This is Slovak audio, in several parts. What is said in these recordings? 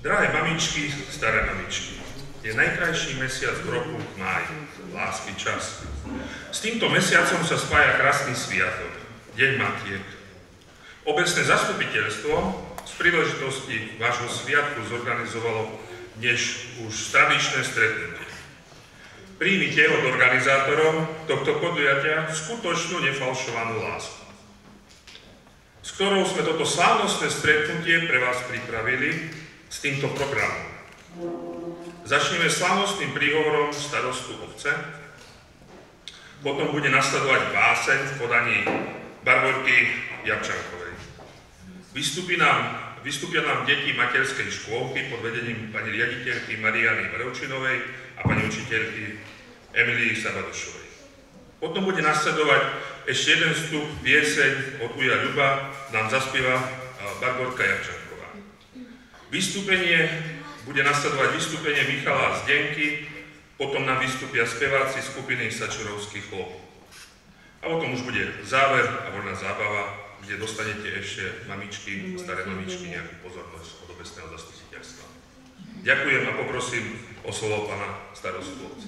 Drahé mamičky, staré mamičky, je najkrajší mesiac v roku máj, lásky čas. S týmto mesiacom sa spája krásny sviatok, Deň Matiek. Obecné zastupiteľstvo z príležitosti vášho sviatku zorganizovalo dnes už tradičné stretnutie. Príjmite od organizátorov tohto podujatia skutočnú nefalšovanú lásku, s ktorou sme toto slávnostné stretnutie pre vás pripravili s týmto programom. Začneme slávnostným príhovorom starostu obce, potom bude nasledovať báseň v podaní Barborky Jabčankovej. Vystúpia nám deti materskej škôlky pod vedením pani riaditeľky Mariany Varovčinovej a pani učiteľky Emilii Sabadošovej. Potom bude nasledovať ešte jeden vstup, pieseň od Uja Ľuba nám zaspieva Barborka Jabčanková. Bude nasledovať vystúpenie Michala a Zdenky, potom nám vystúpia speváci skupiny Sačurovský chlop. A potom už bude záver a voľná zábava, kde dostanete ešte mamičky, staré mamičky, nejakú pozornosť od obecného zastupiteľstva. Ďakujem a poprosím o slovo pána starostu obce.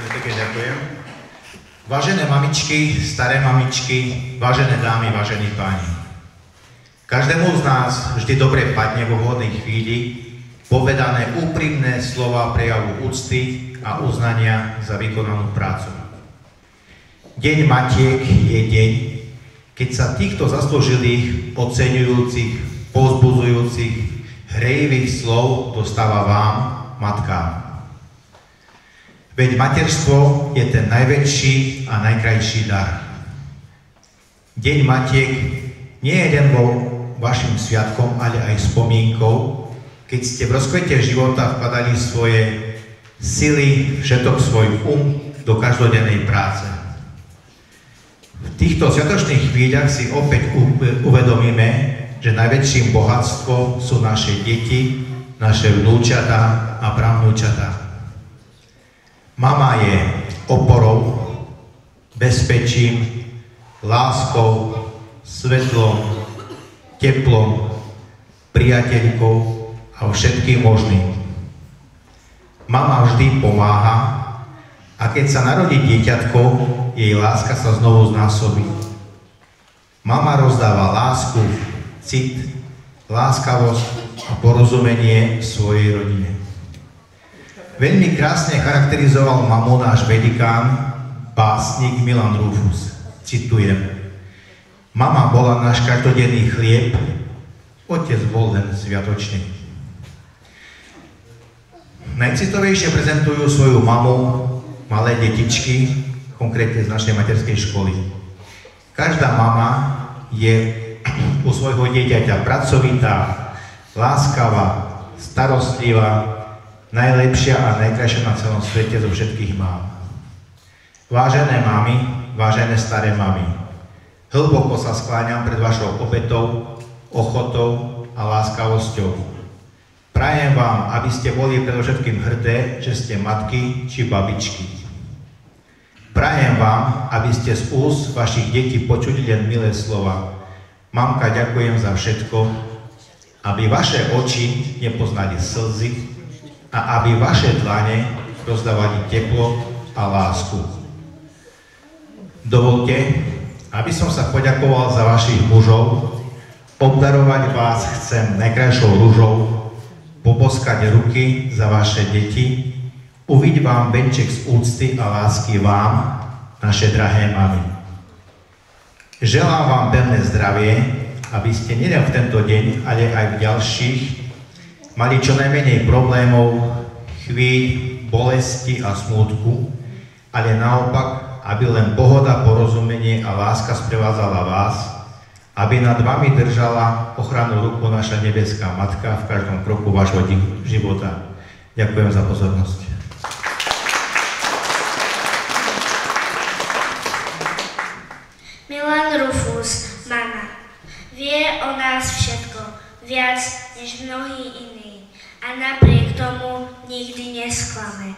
Pekne ďakujem. Vážené mamičky, staré mamičky, vážené dámy, vážení páni. Každému z nás vždy dobre padne vo vhodnej chvíli povedané úprimné slova prejavu úcty a uznania za vykonanú prácu. Deň Matiek je deň, keď sa týchto zaslúžilých, oceňujúcich, povzbudzujúcich, hrejivých slov dostáva vám, matkám. Veď materstvo je ten najväčší a najkrajší dar. Deň Matiek nie je len vašim sviatkom, ale aj spomienkou, keď ste v rozkvete života vkladali svoje sily, všetok svoj do každodennej práce. V týchto sviatočných chvíľach si opäť uvedomíme, že najväčším bohatstvom sú naše deti, naše vnúčatá a pravnúčatá. Mama je oporou, bezpečím, láskou, svetlom, teplom, priateľkou a všetkým možným. Mama vždy pomáha a keď sa narodí dieťatko, jej láska sa znovu znásobí. Mama rozdáva lásku, cit, láskavosť a porozumenie svojej rodine. Veľmi krásne charakterizoval mamu náš velikán, básnik Milan Rufus. Citujem: Mama bola náš každodenný chlieb, otec bol len sviatočný. Najcitovejšie prezentujú svoju mamu malé detičky, konkrétne z našej materskej školy. Každá mama je u svojho dieťaťa pracovitá, láskavá, starostlivá, najlepšia a najkrajšia na celom svete zo všetkých mám. Vážené mami, vážené staré mami, hlboko sa skláňam pred vašou obetou, ochotou a láskavosťou. Prajem vám, aby ste boli predovšetkým hrdé, že ste matky či babičky. Prajem vám, aby ste z úst vašich detí počuli len milé slova. Mamka, ďakujem za všetko, aby vaše oči nepoznali slzy a aby vaše dlane rozdávali teplo a lásku. Dovolte, aby som sa poďakoval za vašich mužov, obdarovať vás chcem najkrajšou ružou, poboskať ruky za vaše deti, uviť vám venček z úcty a lásky vám, naše drahé mamy. Želám vám pevné zdravie, aby ste nielen v tento deň, ale aj v ďalších mali čo najmenej problémov, chvíľ, bolesti a smútku, ale naopak, aby len pohoda, porozumenie a láska sprevádzala vás, aby nad vami držala ochrannú ruku naša nebeská Matka v každom kroku vášho života. Ďakujem za pozornosť. Milan Rufus, mama, vie o nás všetko, viac než mnohí iní. A napriek tomu nikdy nesklame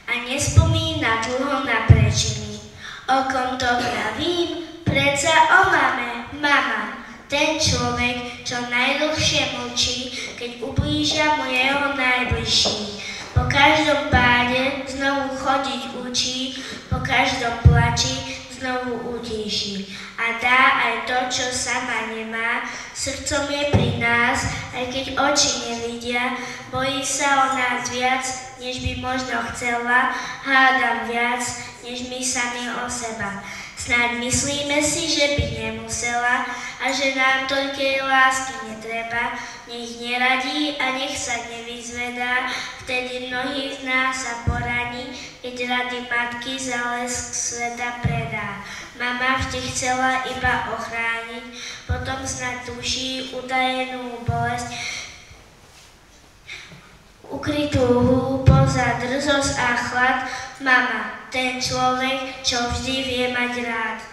a nespomína dlho na prečiny. O kom to pravím? Predsa o mame, mama, ten človek, čo najdlhšie mlčí, keď ublížia mu jeho najbližší. Po každom páde znovu chodiť učí, po každom plači znovu utíši. A dá aj to, čo sama nemá, srdcom je pri nás, aj keď oči nevidia, bojí sa o nás viac, než by možno chcela, hádam viac, než my sami o seba. Snáď myslíme si, že by nemusela a že nám toľkej lásky netreba, nech neradí a nech sa nevyzvedá, vtedy mnohých z nás sa poraní, keď rady matky za lesk sveta predá. Mama vždy chcela iba ochrániť, potom snad tuší utajenú bolesť, ukrytú hlúpo za drzosť a chlad. Mama, ten človek, čo vždy vie mať rád.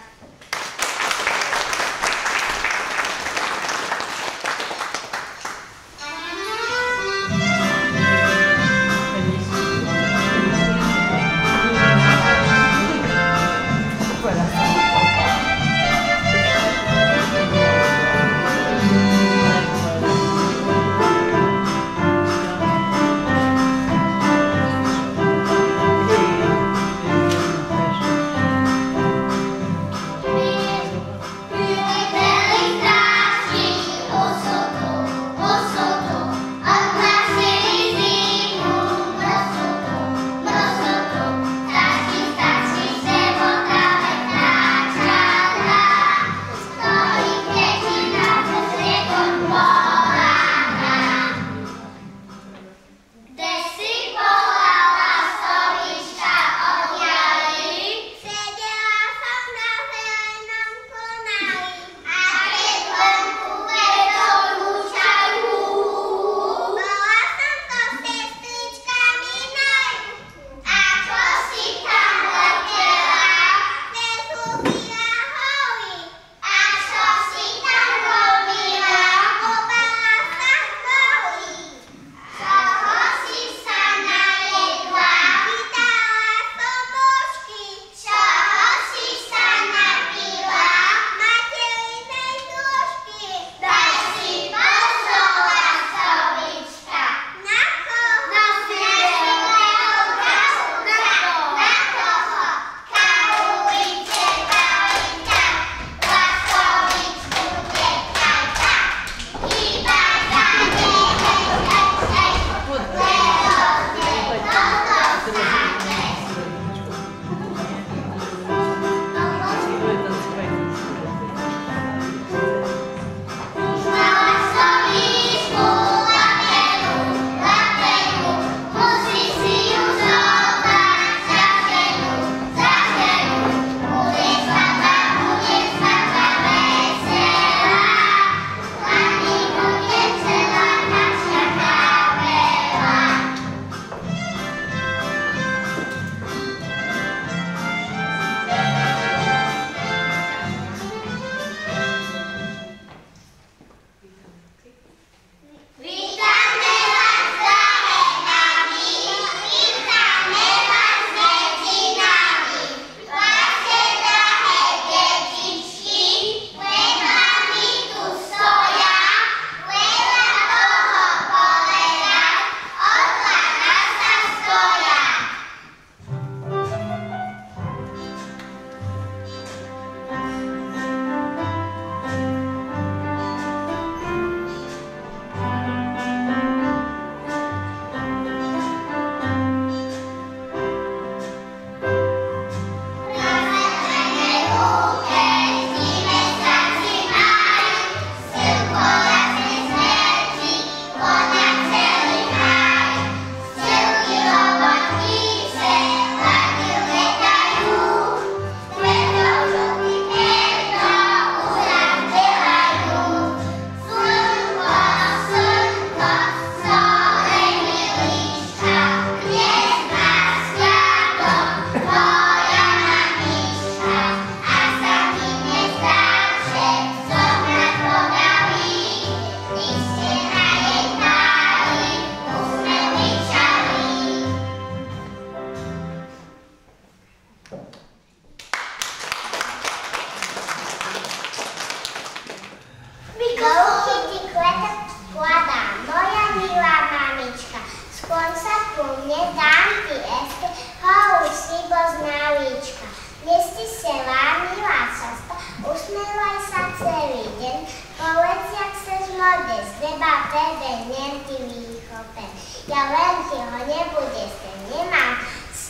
neba tebe nemty výchope. Ja len ti ho nebude sen, nemám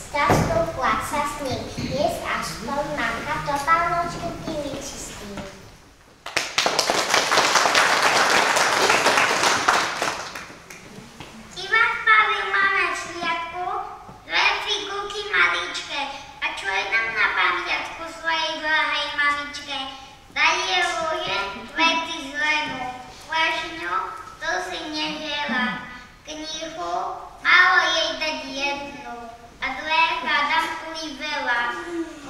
často plať sa s ním. Dnes aspoň mamka to pálnočku ty vyčistí. Ivan spravil máme sviatku, dve figurky maličké. A čo je nám na pamiatku svojej drahej mamičke? Daj jej rúže, kvety z lenu, fľašňu, to si nežiela. Knihu, malo jej dať jednu. A dve hádam veľa.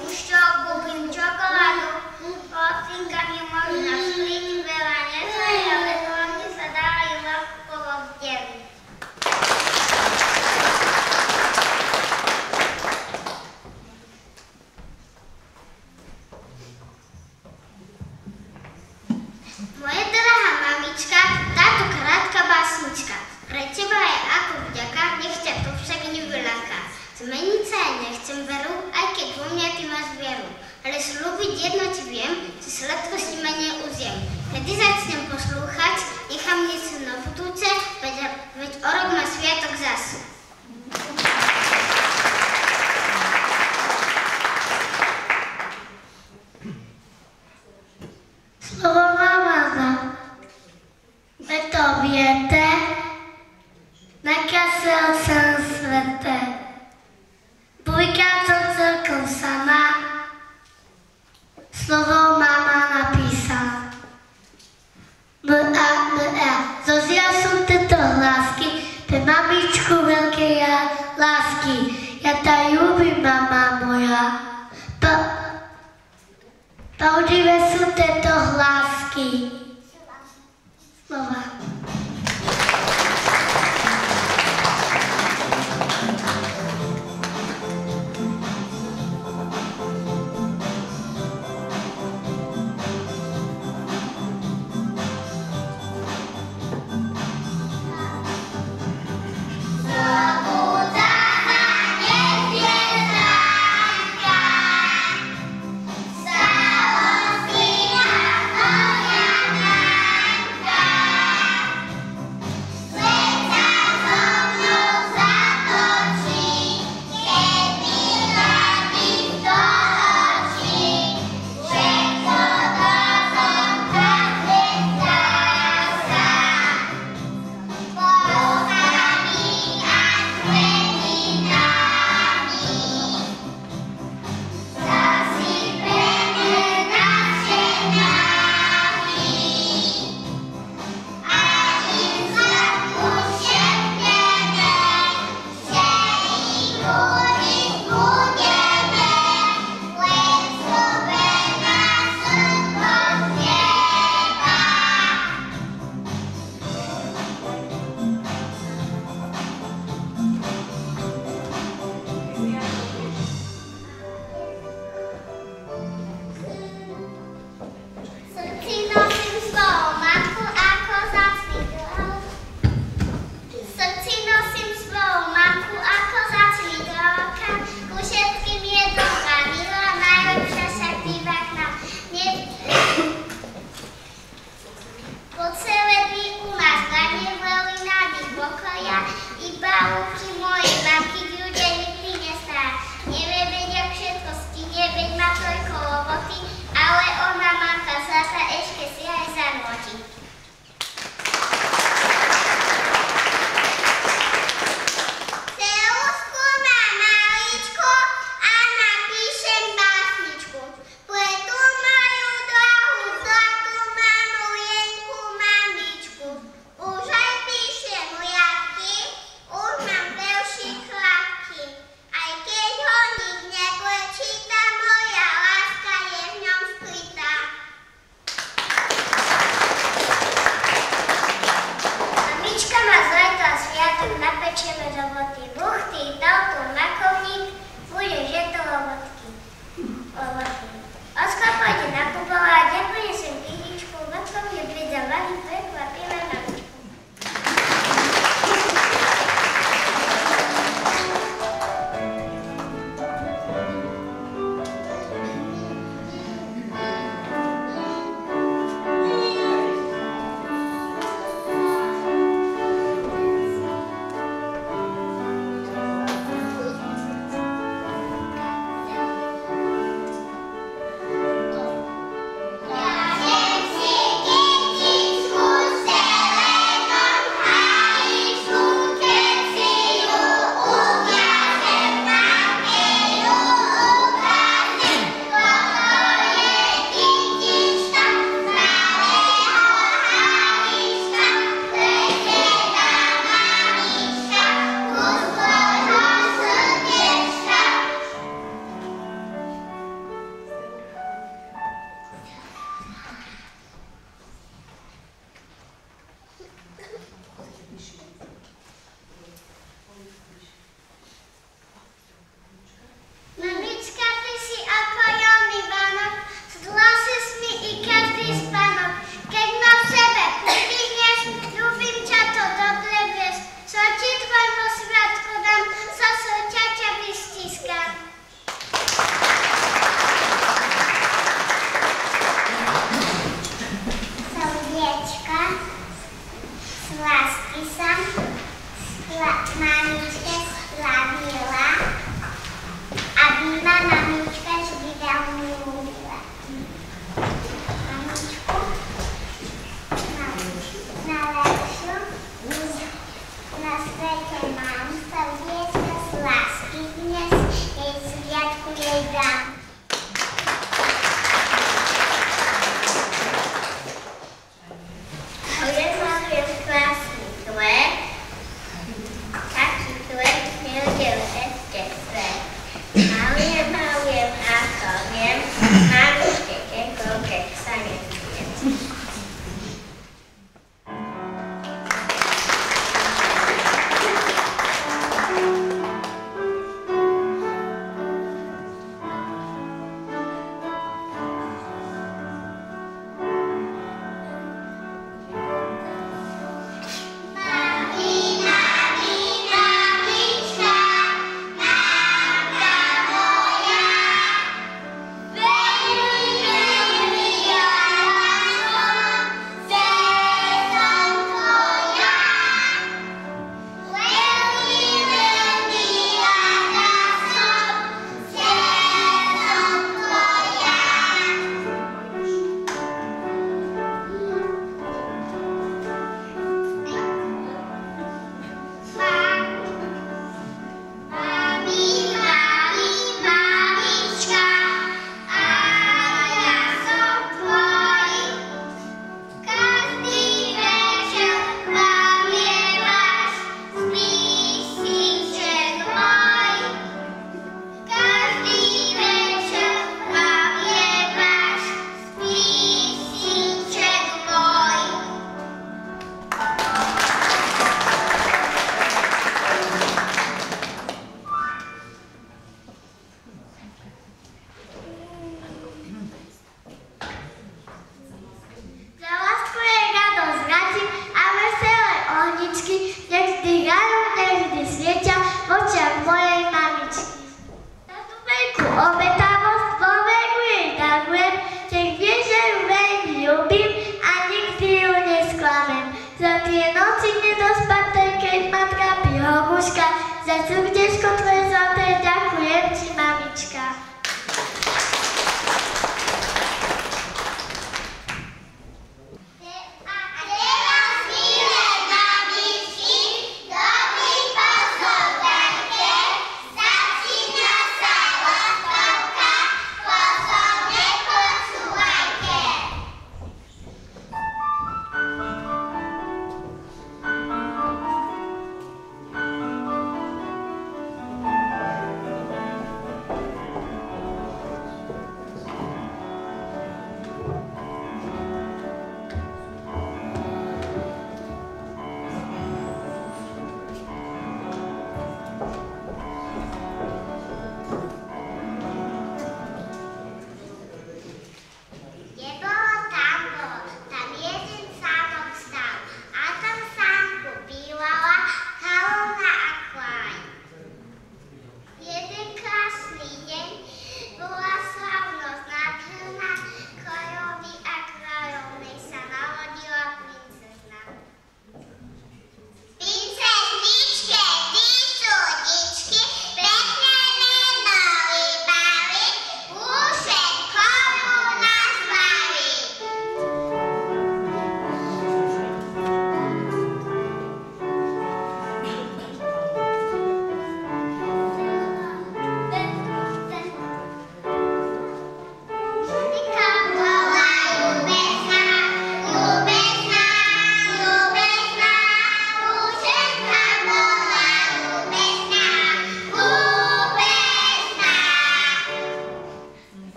Už čo kúpim čokoládu, kocinkami možno skryť veľa nestojí, ale hlavne sa dajú ľahko rozdeliť. Moja drahá mamička, táto krátka básnička pre teba je ako vďaka, nech ťa to však nevyľaká. Zmeniť sa ja nechcem veru, aj keď vo mňa ty máš vieru. Ale slúbiť jedno ti viem, že sladkosti ma neuziem. Kedy začnem poslúchať, nechám niečo na budúce, veď o rok má sviatok zas. Slovo máma, vy to viete, nakazil jsem svete. Dvojkrát som celkom sama, slovo máma napísala. Zozia som tieto hlásky, pre mamičku veľké lásky. Ja ta ľúbim, mama moja. Pravdivé sú tieto hlásky. Slova. Pre tú moju